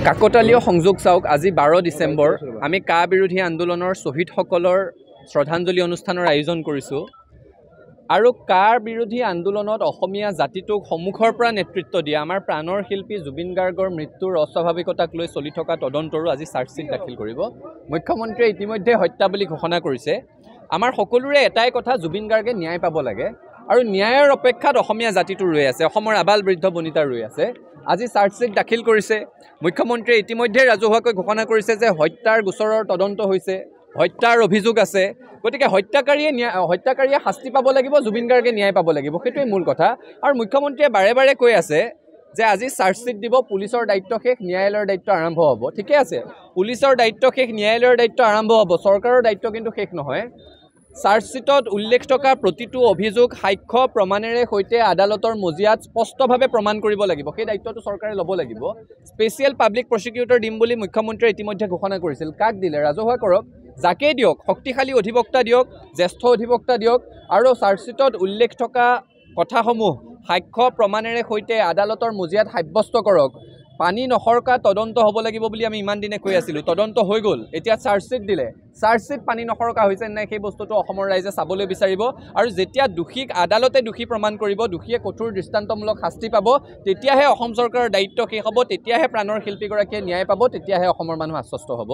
কাকতালীয় সংযোগ চাওক আজি 12 ডিসেম্বৰ আমি কা বিৰোধী আন্দোলনৰ শ্বহীদসকলৰ শ্ৰদ্ধাঞ্জলি অনুষ্ঠানৰ আয়োজন কৰিছোঁ আৰু কাৰ বিৰোধী আন্দোলনত অসমীয়া জাতিটোক সন্মুখৰ পৰা নেতৃত্ব দিয়া আমাৰ প্ৰাণৰ শিল্পী জুবিন গাৰ্গৰ মৃত্যুৰ অস্বাভাৱিকতাক লৈ চলি থকা তদন্তৰো আজি চাৰ্জশ্বিট দাখিল কৰিব। মুখ্যমন্ত্ৰীয়ে ইতিমধ্যে হত্যা বুলি ঘোষণা কৰিছে। আমাৰ সকলোৰে এটাই কথা, জুবিন গাৰ্গে ন্যায় পাব লাগে আৰু ন্যায়ৰ অপেক্ষাত অসমীয়া জাতিটো ৰৈ আছে, অসমৰ আবাল বৃদ্ধ বনিতা ৰৈ আছে। আজি চাৰ্জশ্বিট দাখিল কৰিছে। মুখ্যমন্ত্ৰীয়ে ইতিমধ্যে ৰাজহুৱাকৈ ঘোষণা কৰিছে যে হত্যাৰ গোচৰৰ তদন্ত হৈছে, হত্যাৰ অভিযোগ আছে, গতিকে হত্যাকাৰীয়ে শাস্তি পাব লাগিব, জুবিন গাৰ্গে ন্যায় পাব লাগিব, সেইটোৱে মূল কথা। আৰু মুখ্যমন্ত্ৰীয়ে বাৰে বাৰে কৈ আছে যে আজি চাৰ্জশ্বিট দিব, পুলিচৰ দায়িত্ব শেষ, ন্যায়ালয়ৰ দায়িত্ব আৰম্ভ হ'ব। ঠিকে আছে, পুলিচৰ দায়িত্ব শেষ, ন্যায়ালয়ৰ দায়িত্ব আৰম্ভ হ'ব, চৰকাৰৰ দায়িত্ব কিন্তু শেষ নহয়। চাৰ্জশ্বিটত উল্লেখ থকা প্ৰতিটো অভিযোগ সাক্ষ্য প্ৰমাণেৰে সৈতে আদালতৰ মজিয়াত স্পষ্টভাৱে প্ৰমাণ কৰিব লাগিব, সেই দায়িত্বটো চৰকাৰে ল'ব লাগিব। স্পেচিয়েল পাব্লিক প্ৰচিকিউটৰ দিম বুলি মুখ্যমন্ত্ৰীয়ে ইতিমধ্যে ঘোষণা কৰিছিল। কাক দিলে? ৰাজহুৱা কৰক, যাকেই দিয়ক, শক্তিশালী অধিবক্তা দিয়ক, জ্যেষ্ঠ অধিবক্তা দিয়ক আৰু চাৰ্জশ্বিটত উল্লেখ থকা কথাসমূহ সাক্ষ্য প্ৰমাণেৰে সৈতে আদালতৰ মজিয়াত সাব্যস্ত কৰক। পানী নসৰকা তদন্ত হ'ব লাগিব বুলি আমি ইমান দিনে কৈ আছিলোঁ, তদন্ত হৈ গ'ল, এতিয়া চাৰ্জশ্বিট দিলে। চাৰ্জশ্বিট পানী নসৰকা হৈছে নাই সেই বস্তুটো অসমৰ ৰাইজে চাবলৈ বিচাৰিব আৰু যেতিয়া দোষীক আদালতে দোষী প্ৰমাণ কৰিব, দোষীয়ে কঠোৰ দৃষ্টান্তমূলক শাস্তি পাব, তেতিয়াহে অসম চৰকাৰৰ দায়িত্ব শেষ হ'ব, তেতিয়াহে প্ৰাণৰ শিল্পীগৰাকীয়ে ন্যায় পাব, তেতিয়াহে অসমৰ মানুহ আশ্বস্ত হ'ব।